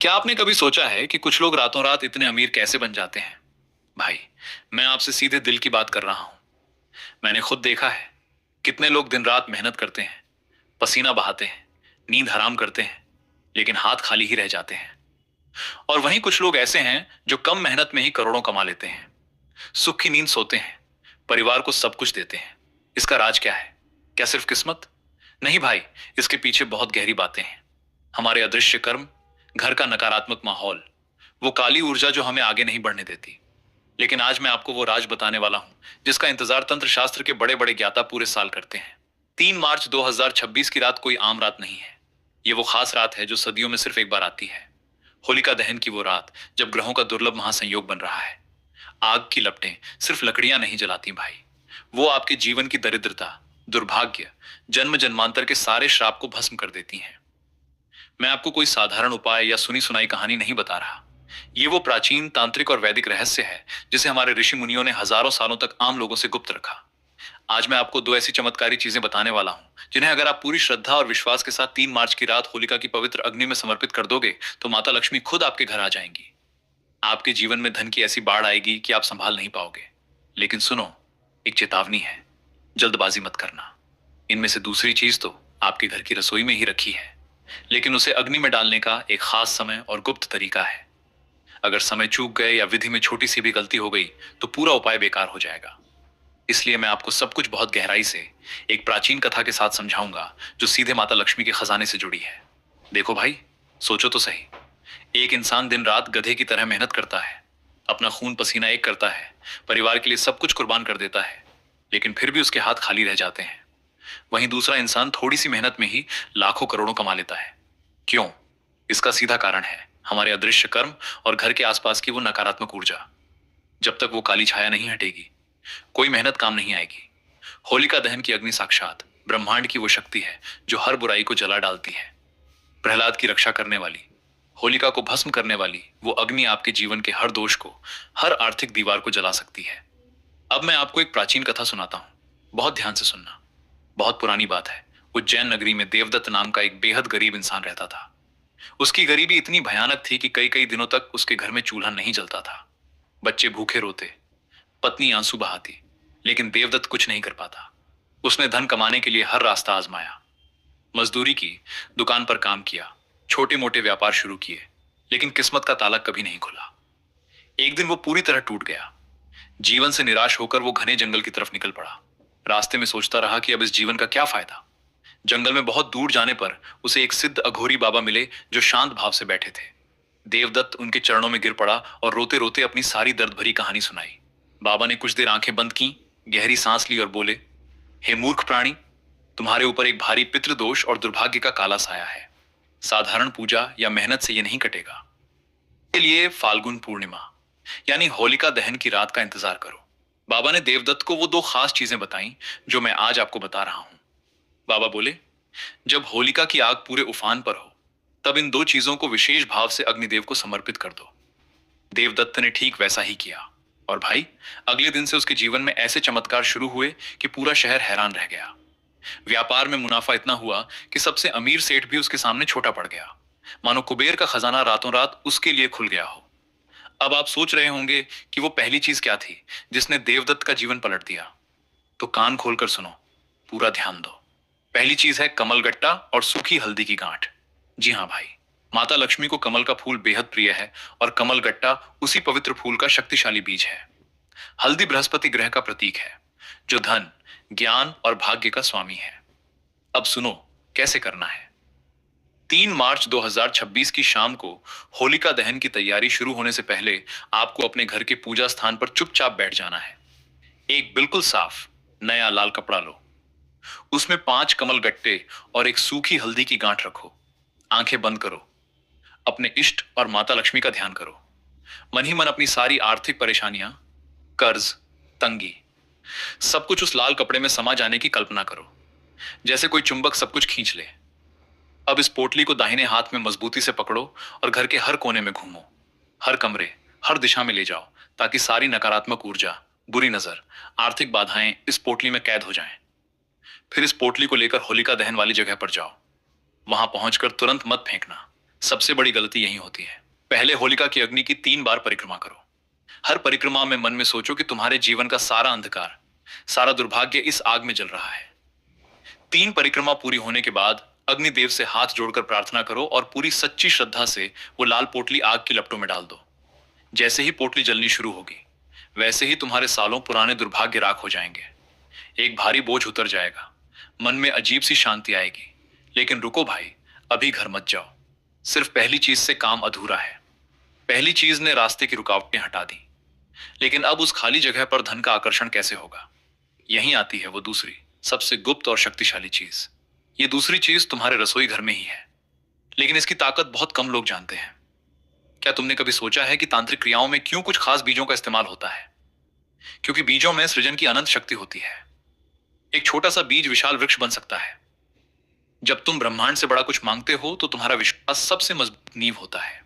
क्या आपने कभी सोचा है कि कुछ लोग रातों रात इतने अमीर कैसे बन जाते हैं? भाई, मैं आपसे सीधे दिल की बात कर रहा हूं। मैंने खुद देखा है कितने लोग दिन रात मेहनत करते हैं, पसीना बहाते हैं, नींद हराम करते हैं, लेकिन हाथ खाली ही रह जाते हैं। और वहीं कुछ लोग ऐसे हैं जो कम मेहनत में ही करोड़ों कमा लेते हैं, सुख की नींद सोते हैं, परिवार को सब कुछ देते हैं। इसका राज क्या है? क्या सिर्फ किस्मत? नहीं भाई, इसके पीछे बहुत गहरी बातें हैं। हमारे अदृश्य कर्म, घर का नकारात्मक माहौल, वो काली ऊर्जा जो हमें आगे नहीं बढ़ने देती। लेकिन आज मैं आपको वो राज बताने वाला हूं जिसका इंतजार तंत्र शास्त्र के बड़े बड़े ज्ञाता पूरे साल करते हैं। 3 मार्च 2026 की रात कोई आम रात नहीं है। ये वो खास रात है जो सदियों में सिर्फ एक बार आती है। होलिका दहन की वो रात जब ग्रहों का दुर्लभ महासंयोग बन रहा है। आग की लपटें सिर्फ लकड़ियां नहीं जलाती भाई, वो आपके जीवन की दरिद्रता, दुर्भाग्य, जन्म जन्मांतर के सारे श्राप को भस्म कर देती हैं। मैं आपको कोई साधारण उपाय या सुनी सुनाई कहानी नहीं बता रहा। ये वो प्राचीन तांत्रिक और वैदिक रहस्य है जिसे हमारे ऋषि मुनियों ने हजारों सालों तक आम लोगों से गुप्त रखा। आज मैं आपको दो ऐसी चमत्कारी चीजें बताने वाला हूं जिन्हें अगर आप पूरी श्रद्धा और विश्वास के साथ 3 मार्च की रात होलिका की पवित्र अग्नि में समर्पित कर दोगे तो माता लक्ष्मी खुद आपके घर आ जाएंगी। आपके जीवन में धन की ऐसी बाढ़ आएगी कि आप संभाल नहीं पाओगे। लेकिन सुनो, एक चेतावनी है, जल्दबाजी मत करना। इनमें से दूसरी चीज तो आपके घर की रसोई में ही रखी है, लेकिन उसे अग्नि में डालने का एक खास समय और गुप्त तरीका है। अगर समय चूक गए या विधि में छोटी सी भी गलती हो गई तो पूरा उपाय बेकार हो जाएगा। इसलिए मैं आपको सब कुछ बहुत गहराई से एक प्राचीन कथा के साथ समझाऊंगा जो सीधे माता लक्ष्मी के खजाने से जुड़ी है। देखो भाई, सोचो तो सही। एक इंसान दिन रात गधे की तरह मेहनत करता है, अपना खून पसीना एक करता है, परिवार के लिए सब कुछ कुर्बान कर देता है, लेकिन फिर भी उसके हाथ खाली रह जाते हैं। वहीं दूसरा इंसान थोड़ी सी मेहनत में ही लाखों करोड़ों कमा लेता है। क्यों? इसका सीधा कारण है हमारे अदृश्य कर्म और घर के आसपास की वो नकारात्मक ऊर्जा। जब तक वो काली छाया नहीं हटेगी, कोई मेहनत काम नहीं आएगी। होलिका दहन की अग्नि साक्षात ब्रह्मांड की वो शक्ति है जो हर बुराई को जला डालती है। प्रहलाद की रक्षा करने वाली, होलिका को भस्म करने वाली वो अग्नि आपके जीवन के हर दोष को, हर आर्थिक दीवार को जला सकती है। अब मैं आपको एक प्राचीन कथा सुनाता हूं, बहुत ध्यान से सुनना। बहुत पुरानी बात है। उज्जैन नगरी में देवदत्त नाम का एक बेहद गरीब इंसान रहता था। उसकी गरीबी इतनी भयानक थी कि कई कई दिनों तक उसके घर में चूल्हा नहीं जलता था। बच्चे भूखे रोते, पत्नी आंसू बहाती, लेकिन देवदत्त कुछ नहीं कर पाता। उसने धन कमाने के लिए हर रास्ता आजमाया। मजदूरी की, दुकान पर काम किया, छोटे मोटे व्यापार शुरू किए, लेकिन किस्मत का ताला कभी नहीं खुला। एक दिन वो पूरी तरह टूट गया। जीवन से निराश होकर वो घने जंगल की तरफ निकल पड़ा। रास्ते में सोचता रहा कि अब इस जीवन का क्या फायदा। जंगल में बहुत दूर जाने पर उसे एक सिद्ध अघोरी बाबा मिले जो शांत भाव से बैठे थे। देवदत्त उनके चरणों में गिर पड़ा और रोते रोते अपनी सारी दर्द भरी कहानी सुनाई। बाबा ने कुछ देर आंखें बंद की, गहरी सांस ली और बोले, हे मूर्ख प्राणी, तुम्हारे ऊपर एक भारी पितृदोष और दुर्भाग्य का काला साया है। साधारण पूजा या मेहनत से यह नहीं कटेगा। के लिए फाल्गुन पूर्णिमा यानी होलिका दहन की रात का इंतजार करो। बाबा ने देवदत्त को वो दो खास चीजें बताई जो मैं आज आपको बता रहा हूं। बाबा बोले, जब होलिका की आग पूरे उफान पर हो तब इन दो चीजों को विशेष भाव से अग्निदेव को समर्पित कर दो। देवदत्त ने ठीक वैसा ही किया और भाई, अगले दिन से उसके जीवन में ऐसे चमत्कार शुरू हुए कि पूरा शहर हैरान रह गया। व्यापार में मुनाफा इतना हुआ कि सबसे अमीर सेठ भी उसके सामने छोटा पड़ गया, मानो कुबेर का खजाना रातों रात उसके लिए खुल गया हो। अब आप सोच रहे होंगे कि वो पहली चीज क्या थी जिसने देवदत्त का जीवन पलट दिया। तो कान खोलकर सुनो, पूरा ध्यान दो। पहली चीज है कमलगट्टा और सूखी हल्दी की गांठ। जी हाँ भाई, माता लक्ष्मी को कमल का फूल बेहद प्रिय है और कमलगट्टा उसी पवित्र फूल का शक्तिशाली बीज है। हल्दी बृहस्पति ग्रह का प्रतीक है जो धन, ज्ञान और भाग्य का स्वामी है। अब सुनो कैसे करना है। 3 मार्च 2026 की शाम को होलिका दहन की तैयारी शुरू होने से पहले आपको अपने घर के पूजा स्थान पर चुपचाप बैठ जाना है। एक बिल्कुल साफ नया लाल कपड़ा लो, उसमें 5 कमल गट्टे और एक सूखी हल्दी की गांठ रखो। आंखें बंद करो, अपने इष्ट और माता लक्ष्मी का ध्यान करो। मन ही मन अपनी सारी आर्थिक परेशानियां, कर्ज, तंगी, सब कुछ उस लाल कपड़े में समा जाने की कल्पना करो, जैसे कोई चुंबक सब कुछ खींच ले। अब इस पोटली को दाहिने हाथ में मजबूती से पकड़ो और घर के हर कोने में घूमो, हर कमरे, हर दिशा में ले जाओ ताकि सारी नकारात्मक ऊर्जा, बुरी नजर, आर्थिक बाधाएं इस पोटली में कैद हो जाएं। फिर इस पोटली को लेकर होलिका दहन वाली जगह पर जाओ। वहां पहुंचकर तुरंत मत फेंकना, सबसे बड़ी गलती यही होती है। पहले होलिका की अग्नि की 3 बार परिक्रमा करो। हर परिक्रमा में मन में सोचो कि तुम्हारे जीवन का सारा अंधकार, सारा दुर्भाग्य इस आग में जल रहा है। 3 परिक्रमा पूरी होने के बाद अग्निदेव से हाथ जोड़कर प्रार्थना करो और पूरी सच्ची श्रद्धा से वो लाल पोटली आग की लपटों में डाल दो। जैसे ही पोटली जलनी शुरू होगी, वैसे ही तुम्हारे सालों पुराने दुर्भाग्य राख हो जाएंगे। एक भारी बोझ उतर जाएगा, मन में अजीब सी शांति आएगी। लेकिन रुको भाई, अभी घर मत जाओ। सिर्फ पहली चीज से काम अधूरा है। पहली चीज ने रास्ते की रुकावटें हटा दी, लेकिन अब उस खाली जगह पर धन का आकर्षण कैसे होगा? यहीं आती है वो दूसरी, सबसे गुप्त और शक्तिशाली चीज। ये दूसरी चीज तुम्हारे रसोई घर में ही है, लेकिन इसकी ताकत बहुत कम लोग जानते हैं। क्या तुमने कभी सोचा है कि तांत्रिक क्रियाओं में क्यों कुछ खास बीजों का इस्तेमाल होता है? क्योंकि बीजों में सृजन की अनंत शक्ति होती है। एक छोटा सा बीज विशाल वृक्ष बन सकता है। जब तुम ब्रह्मांड से बड़ा कुछ मांगते हो तो तुम्हारा विश्वास सबसे मजबूत नींव होता है,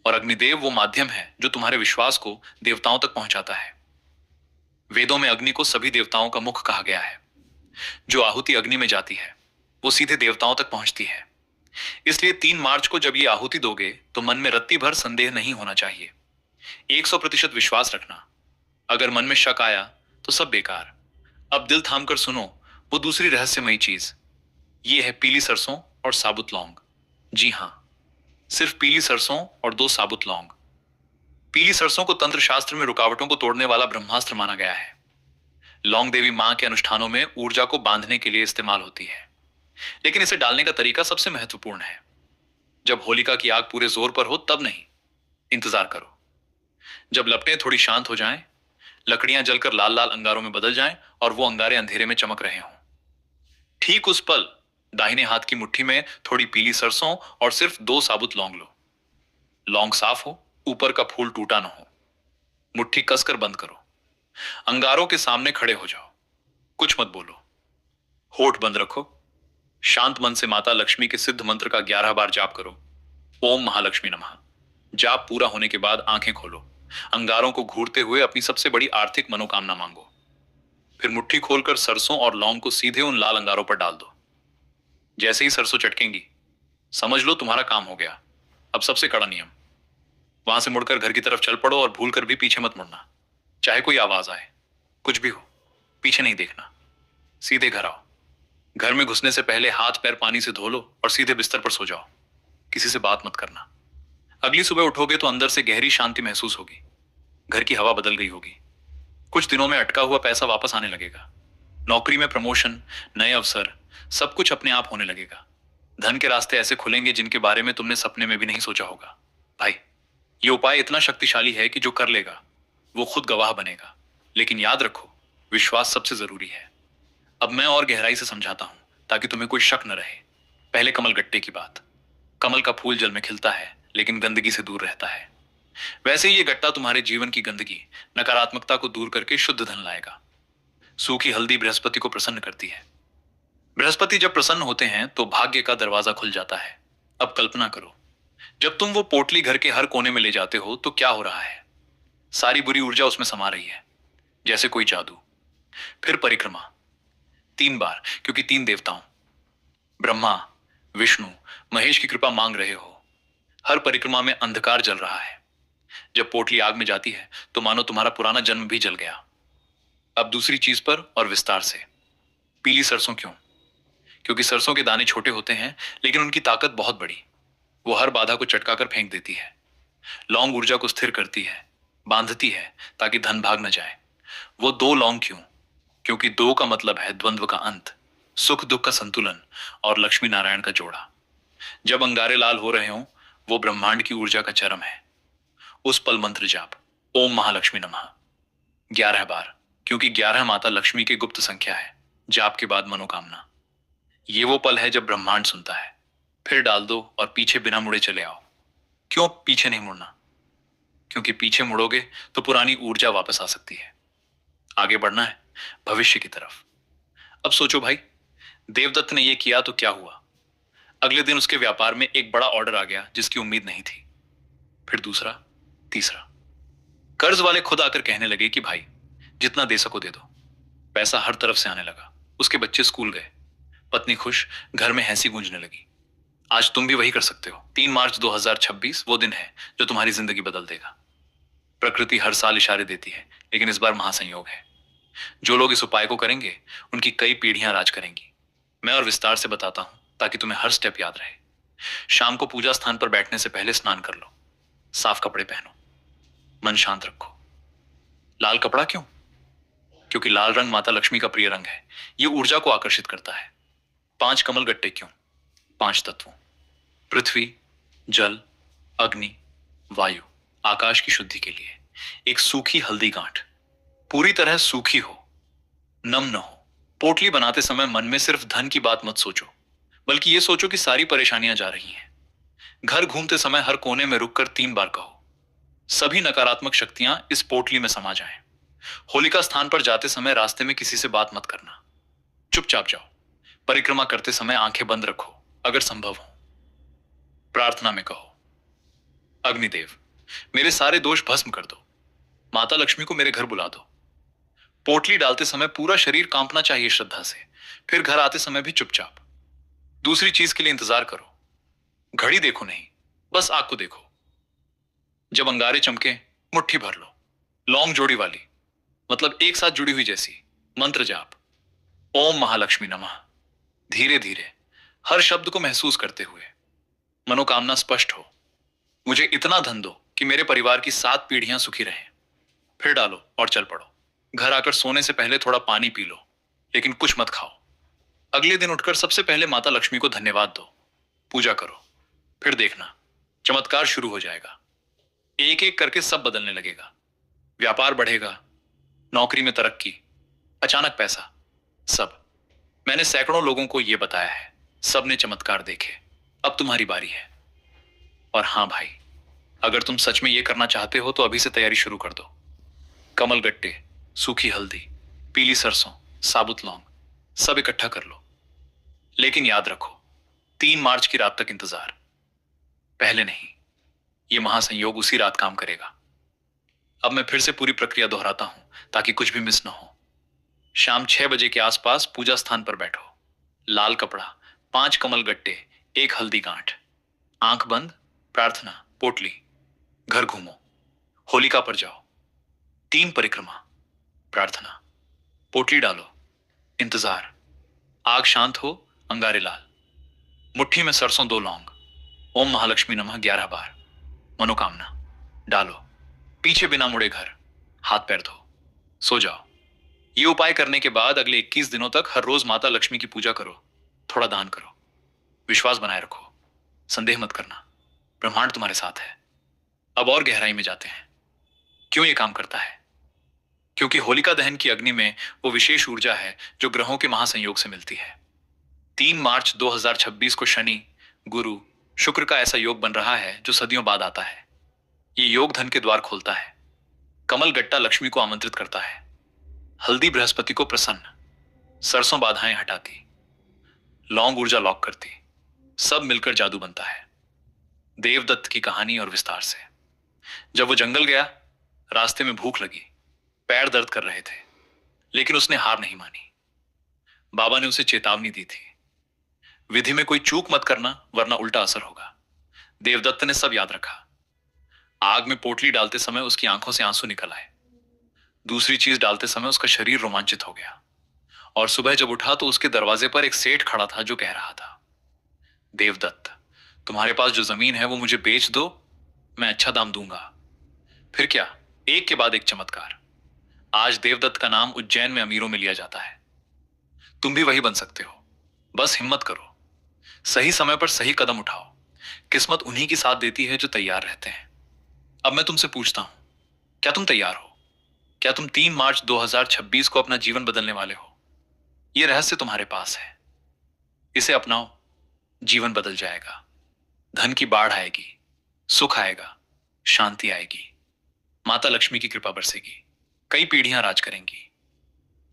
और अग्निदेव वो माध्यम है जो तुम्हारे विश्वास को देवताओं तक पहुंचाता है। वेदों में अग्नि को सभी देवताओं का मुख कहा गया है। जो आहुति अग्नि में जाती है वो सीधे देवताओं तक पहुंचती है। इसलिए 3 मार्च को जब ये आहुति दोगे तो मन में रत्ती भर संदेह नहीं होना चाहिए। 100% विश्वास रखना। अगर मन में शक आया तो सब बेकार। अब दिल थामकर सुनो वो दूसरी रहस्यमयी चीज। ये है पीली सरसों और साबुत लौंग। जी हाँ, सिर्फ पीली सरसों और 2 साबुत लौंग। पीली सरसों को तंत्र शास्त्र में रुकावटों को तोड़ने वाला ब्रह्मास्त्र माना गया है। लौंग देवी मां के अनुष्ठानों में ऊर्जा को बांधने के लिए इस्तेमाल होती है। लेकिन इसे डालने का तरीका सबसे महत्वपूर्ण है। जब होलिका की आग पूरे जोर पर हो तब नहीं, इंतजार करो। जब लपटें थोड़ी शांत हो जाएं, लकड़ियां जलकर लाल लाल अंगारों में बदल जाएं और वो अंगारे अंधेरे में चमक रहे हों, ठीक उस पल दाहिने हाथ की मुट्ठी में थोड़ी पीली सरसों और सिर्फ 2 साबुत लौंग लो। लौंग साफ हो, ऊपर का फूल टूटा ना हो। मुट्ठी कसकर बंद करो। अंगारों के सामने खड़े हो जाओ। कुछ मत बोलो, होठ बंद रखो। शांत मन से माता लक्ष्मी के सिद्ध मंत्र का 11 बार जाप करो। ओम महालक्ष्मी नमः। जाप पूरा होने के बाद आंखें खोलो। अंगारों को घूरते हुए अपनी सबसे बड़ी आर्थिक मनोकामना मांगो। फिर मुट्ठी खोलकर सरसों और लौंग को सीधे उन लाल अंगारों पर डाल दो। जैसे ही सरसों चटकेंगी, समझ लो तुम्हारा काम हो गया। अब सबसे कड़ा नियम, वहां से मुड़कर घर की तरफ चल पड़ो और भूल कर भी पीछे मत मुड़ना। चाहे कोई आवाज आए, कुछ भी हो, पीछे नहीं देखना। सीधे घर आओ। घर में घुसने से पहले हाथ पैर पानी से धो लो और सीधे बिस्तर पर सो जाओ। किसी से बात मत करना। अगली सुबह उठोगे तो अंदर से गहरी शांति महसूस होगी। घर की हवा बदल गई होगी। कुछ दिनों में अटका हुआ पैसा वापस आने लगेगा। नौकरी में प्रमोशन, नए अवसर, सब कुछ अपने आप होने लगेगा। धन के रास्ते ऐसे खुलेंगे जिनके बारे में तुमने सपने में भी नहीं सोचा होगा। भाई, ये उपाय इतना शक्तिशाली है कि जो कर लेगा वो खुद गवाह बनेगा। लेकिन याद रखो, विश्वास सबसे जरूरी है। अब मैं और गहराई से समझाता हूं ताकि तुम्हें कोई शक न रहे। पहले कमल गट्टे की बात। कमल का फूल जल में खिलता है लेकिन गंदगी से दूर रहता है। वैसे ही ये गट्टा तुम्हारे जीवन की गंदगी, नकारात्मकता को दूर करके शुद्ध धन लाएगा। सूखी हल्दी बृहस्पति को प्रसन्न करती है। बृहस्पति जब प्रसन्न होते हैं तो भाग्य का दरवाजा खुल जाता है। अब कल्पना करो, जब तुम वो पोटली घर के हर कोने में ले जाते हो तो क्या हो रहा है? सारी बुरी ऊर्जा उसमें समा रही है, जैसे कोई जादू। फिर परिक्रमा 3 बार, क्योंकि 3 देवताओं ब्रह्मा, विष्णु, महेश की कृपा मांग रहे हो। हर परिक्रमा में अंधकार जल रहा है। जब पोटली आग में जाती है तो मानो तुम्हारा पुराना जन्म भी जल गया। अब दूसरी चीज पर और विस्तार से। पीली सरसों क्यों? क्योंकि सरसों के दाने छोटे होते हैं लेकिन उनकी ताकत बहुत बड़ी। वो हर बाधा को चटकाकर फेंक देती है। लौंग ऊर्जा को स्थिर करती है, बांधती है ताकि धन भाग न जाए। वो 2 लौंग क्यों? क्योंकि 2 का मतलब है द्वंद्व का अंत, सुख दुख का संतुलन और लक्ष्मी नारायण का जोड़ा। जब अंगारे लाल हो रहे हों, वो ब्रह्मांड की ऊर्जा का चरम है। उस पल मंत्र जाप, ओम महालक्ष्मी नमः 11 बार, क्योंकि 11 माता लक्ष्मी की गुप्त संख्या है। जाप के बाद मनोकामना। ये वो पल है जब ब्रह्मांड सुनता है। फिर डाल दो और पीछे बिना मुड़े चले आओ। क्यों पीछे नहीं मुड़ना? क्योंकि पीछे मुड़ोगे तो पुरानी ऊर्जा वापस आ सकती है। आगे बढ़ना है भविष्य की तरफ। अब सोचो भाई, देवदत्त ने यह किया तो क्या हुआ? अगले दिन उसके व्यापार में एक बड़ा ऑर्डर आ गया जिसकी उम्मीद नहीं थी। फिर दूसरा, तीसरा। कर्ज वाले खुद आकर कहने लगे कि भाई जितना दे सको दे दो। पैसा हर तरफ से आने लगा। उसके बच्चे स्कूल गए, पत्नी खुश, घर में हंसी गूंजने लगी। आज तुम भी वही कर सकते हो। 3 मार्च 2026 वो दिन है जो तुम्हारी जिंदगी बदल देगा। प्रकृति हर साल इशारे देती है, लेकिन इस बार महासंयोग है। जो लोग इस उपाय को करेंगे उनकी कई पीढ़ियां राज करेंगी। मैं और विस्तार से बताता हूं ताकि तुम्हें हर स्टेप याद रहे। शाम को पूजा स्थान पर बैठने से पहले स्नान कर लो। साफ कपड़े पहनो। मन शांत रखो। लाल कपड़ा क्यों? क्योंकि लाल रंग माता लक्ष्मी का प्रिय रंग है। ये ऊर्जा को आकर्षित करता है। 5 कमल गट्टे क्यों? 5 तत्वों, पृथ्वी, जल, अग्नि, वायु, आकाश की शुद्धि के लिए। एक सूखी हल्दी गांठ, पूरी तरह सूखी हो, नम न हो। पोटली बनाते समय मन में सिर्फ धन की बात मत सोचो, बल्कि ये सोचो कि सारी परेशानियां जा रही हैं। घर घूमते समय हर कोने में रुककर 3 बार कहो, सभी नकारात्मक शक्तियां इस पोटली में समा जाएं। होलिका स्थान पर जाते समय रास्ते में किसी से बात मत करना। चुपचाप जाओ। परिक्रमा करते समय आंखें बंद रखो, अगर संभव हो। प्रार्थना में कहो, अग्निदेव, मेरे सारे दोष भस्म कर दो। माता लक्ष्मी को मेरे घर बुला दो। पोटली डालते समय पूरा शरीर कांपना चाहिए श्रद्धा से। फिर घर आते समय भी चुपचाप। दूसरी चीज के लिए इंतजार करो। घड़ी देखो नहीं, बस आग को देखो। जब अंगारे चमके, मुट्ठी भर लो। लौंग जोड़ी वाली, मतलब एक साथ जुड़ी हुई जैसी। मंत्र जाप, ओम महालक्ष्मी नमः। धीरे धीरे, हर शब्द को महसूस करते हुए। मनोकामना स्पष्ट हो, मुझे इतना धन दो कि मेरे परिवार की 7 पीढ़ियां सुखी रहें। फिर डालो और चल पड़ो। घर आकर सोने से पहले थोड़ा पानी पी लो, लेकिन कुछ मत खाओ। अगले दिन उठकर सबसे पहले माता लक्ष्मी को धन्यवाद दो। पूजा करो। फिर देखना, चमत्कार शुरू हो जाएगा। एक एक करके सब बदलने लगेगा। व्यापार बढ़ेगा, नौकरी में तरक्की, अचानक पैसा, सब। मैंने सैकड़ों लोगों को यह बताया है, सबने चमत्कार देखे। अब तुम्हारी बारी है। और हां भाई, अगर तुम सच में यह करना चाहते हो तो अभी से तैयारी शुरू कर दो। कमल गट्टे, सूखी हल्दी, पीली सरसों, साबुत लौंग, सब इकट्ठा कर लो। लेकिन याद रखो, 3 मार्च की रात तक इंतजार, पहले नहीं। यह महासंयोग उसी रात काम करेगा। अब मैं फिर से पूरी प्रक्रिया दोहराता हूं ताकि कुछ भी मिस ना हो। शाम 6 बजे के आसपास पूजा स्थान पर बैठो। लाल कपड़ा, 5 कमल गट्टे, एक हल्दी गांठ। आंख बंद, प्रार्थना, पोटली। घर घूमो। होलिका पर जाओ। 3 परिक्रमा, प्रार्थना, पोटली डालो, इंतजार। आग शांत हो, अंगारे लाल। मुट्ठी में सरसों 2 लौंग। ओम महालक्ष्मी नमः 11 बार। मनोकामना डालो। पीछे बिना मुड़े घर, हाथ पैर धो, सो जाओ। ये उपाय करने के बाद अगले 21 दिनों तक हर रोज माता लक्ष्मी की पूजा करो। थोड़ा दान करो। विश्वास बनाए रखो। संदेह मत करना, ब्रह्मांड तुम्हारे साथ है। अब और गहराई में जाते हैं। क्यों ये काम करता है? क्योंकि होलिका दहन की अग्नि में वो विशेष ऊर्जा है जो ग्रहों के महासंयोग से मिलती है। 3 मार्च 2026 को शनि, गुरु, शुक्र का ऐसा योग बन रहा है जो सदियों बाद आता है। ये योग धन के द्वार खोलता है। कमल गट्टा लक्ष्मी को आमंत्रित करता है। हल्दी बृहस्पति को प्रसन्न, सरसों बाधाएं हटाती, लौंग ऊर्जा लॉक करती। सब मिलकर जादू बनता है। देवदत्त की कहानी और विस्तार से। जब वो जंगल गया, रास्ते में भूख लगी, पैर दर्द कर रहे थे, लेकिन उसने हार नहीं मानी। बाबा ने उसे चेतावनी दी थी, विधि में कोई चूक मत करना वरना उल्टा असर होगा। देवदत्त ने सब याद रखा। आग में पोटली डालते समय उसकी आंखों से आंसू निकल आए। दूसरी चीज डालते समय उसका शरीर रोमांचित हो गया। और सुबह जब उठा तो उसके दरवाजे पर एक सेठ खड़ा था जो कह रहा था, देवदत्त, तुम्हारे पास जो जमीन है वो मुझे बेच दो, मैं अच्छा दाम दूंगा। फिर क्या, एक के बाद एक चमत्कार। आज देवदत्त का नाम उज्जैन में अमीरों में लिया जाता है। तुम भी वही बन सकते हो। बस हिम्मत करो, सही समय पर सही कदम उठाओ। किस्मत उन्हीं की साथ देती है जो तैयार रहते हैं। अब मैं तुमसे पूछता हूं, क्या तुम तैयार हो? क्या तुम 3 मार्च 2026 को अपना जीवन बदलने वाले हो? यह रहस्य तुम्हारे पास है। इसे अपनाओ, जीवन बदल जाएगा। धन की बाढ़ आएगी, सुख आएगा, शांति आएगी। माता लक्ष्मी की कृपा बरसेगी। कई पीढ़ियां राज करेंगी।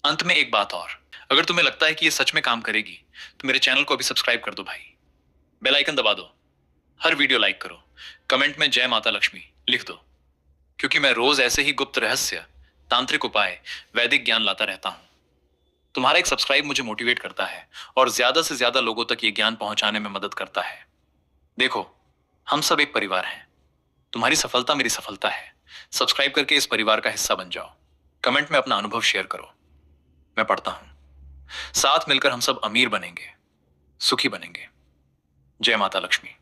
अंत में एक बात और, अगर तुम्हें लगता है कि यह सच में काम करेगी तो मेरे चैनल को अभी सब्सक्राइब कर दो भाई। बेल आइकन दबा दो। हर वीडियो लाइक करो। कमेंट में जय माता लक्ष्मी लिख दो, क्योंकि मैं रोज ऐसे ही गुप्त रहस्य, तांत्रिक उपाय, वैदिक ज्ञान लाता रहता हूं। तुम्हारा एक सब्सक्राइब मुझे मोटिवेट करता है और ज्यादा से ज्यादा लोगों तक ये ज्ञान पहुंचाने में मदद करता है। देखो, हम सब एक परिवार हैं। तुम्हारी सफलता मेरी सफलता है। सब्सक्राइब करके इस परिवार का हिस्सा बन जाओ। कमेंट में अपना अनुभव शेयर करो। मैं पढ़ता हूं। साथ मिलकर हम सब अमीर बनेंगे, सुखी बनेंगे। जय माता लक्ष्मी।